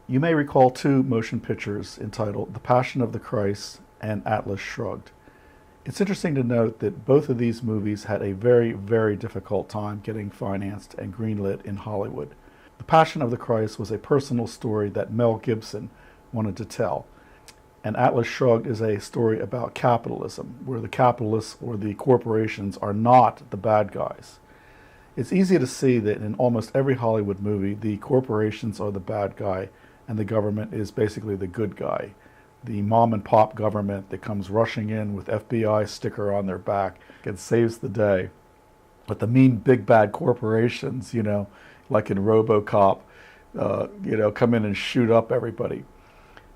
You may recall two motion pictures entitled The Passion of the Christ and Atlas Shrugged. It's interesting to note that both of these movies had a very, very difficult time getting financed and greenlit in Hollywood. The Passion of the Christ was a personal story that Mel Gibson wanted to tell. And Atlas Shrugged is a story about capitalism, where the capitalists or the corporations are not the bad guys. It's easy to see that in almost every Hollywood movie, the corporations are the bad guy and the government is basically the good guy. The mom and pop government that comes rushing in with FBI sticker on their back and saves the day. But the mean big bad corporations, like in RoboCop, come in and shoot up everybody.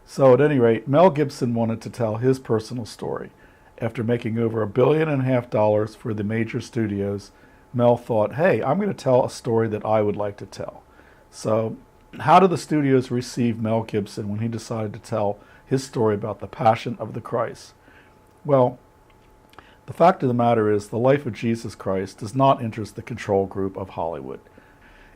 So at any rate, Mel Gibson wanted to tell his personal story. After making over $1.5 billion for the major studios, Mel thought, hey, I'm going to tell a story that I would like to tell. So how did the studios receive Mel Gibson when he decided to tell his story about the Passion of the Christ? Well, the fact of the matter is the life of Jesus Christ does not interest the control group of Hollywood.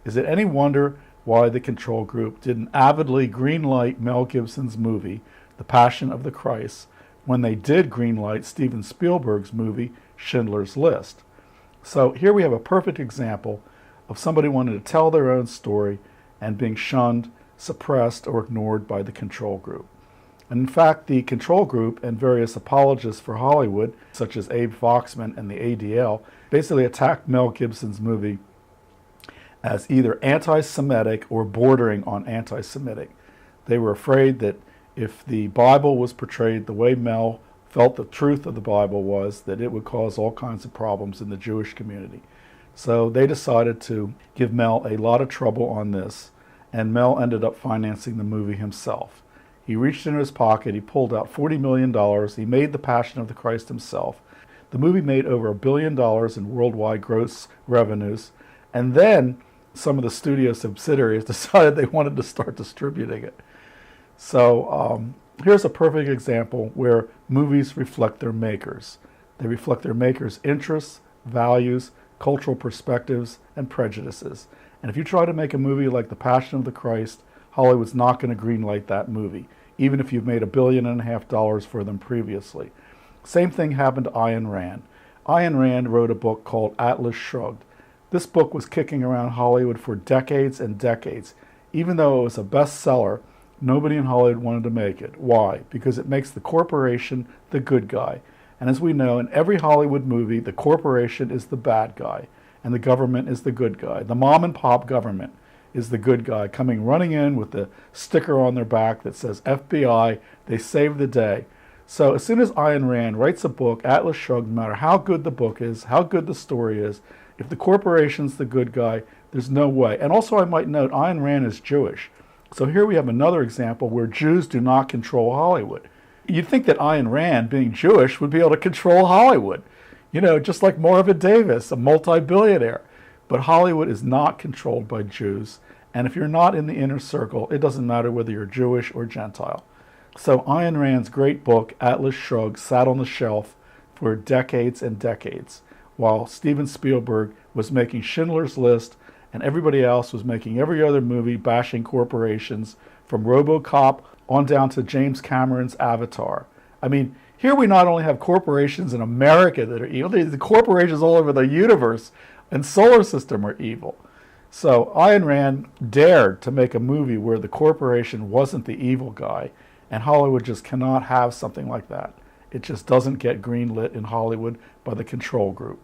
Is it any wonder why the control group didn't avidly greenlight Mel Gibson's movie, The Passion of the Christ, when they did greenlight Steven Spielberg's movie, Schindler's List? So here we have a perfect example of somebody wanting to tell their own story and being shunned, suppressed, or ignored by the control group. And in fact, the control group and various apologists for Hollywood, such as Abe Foxman and the ADL, basically attacked Mel Gibson's movie as either anti-Semitic or bordering on anti-Semitic. They were afraid that if the Bible was portrayed the way Mel felt the truth of the Bible was, that it would cause all kinds of problems in the Jewish community. So they decided to give Mel a lot of trouble on this, and Mel ended up financing the movie himself. He reached into his pocket, he pulled out $40 million, he made The Passion of the Christ himself. The movie made over $1 billion in worldwide gross revenues, and then some of the studio subsidiaries decided they wanted to start distributing it. So here's a perfect example where movies reflect their makers. They reflect their makers' interests, values, cultural perspectives, and prejudices. And if you try to make a movie like The Passion of the Christ, Hollywood's not going to greenlight that movie, even if you've made $1.5 billion for them previously. Same thing happened to Ayn Rand. Ayn Rand wrote a book called Atlas Shrugged. This book was kicking around Hollywood for decades and decades. Even though it was a bestseller, nobody in Hollywood wanted to make it. Why? Because it makes the corporation the good guy. And as we know, in every Hollywood movie, the corporation is the bad guy, and the government is the good guy. The mom and pop government is the good guy, coming running in with the sticker on their back that says FBI, they saved the day. So as soon as Ayn Rand writes a book, Atlas Shrugged, no matter how good the book is, how good the story is, if the corporation's the good guy, there's no way. And also I might note, Ayn Rand is Jewish. So here we have another example where Jews do not control Hollywood. You'd think that Ayn Rand, being Jewish, would be able to control Hollywood. Just like Marvin Davis, a multi-billionaire. But Hollywood is not controlled by Jews. And if you're not in the inner circle, it doesn't matter whether you're Jewish or Gentile. So Ayn Rand's great book, Atlas Shrugged, sat on the shelf for decades and decades, while Steven Spielberg was making Schindler's List and everybody else was making every other movie bashing corporations, from RoboCop on down to James Cameron's Avatar. I mean, here we not only have corporations in America that are evil, the corporations all over the universe and solar system are evil. So Ayn Rand dared to make a movie where the corporation wasn't the evil guy, and Hollywood just cannot have something like that. It just doesn't get greenlit in Hollywood by the control group.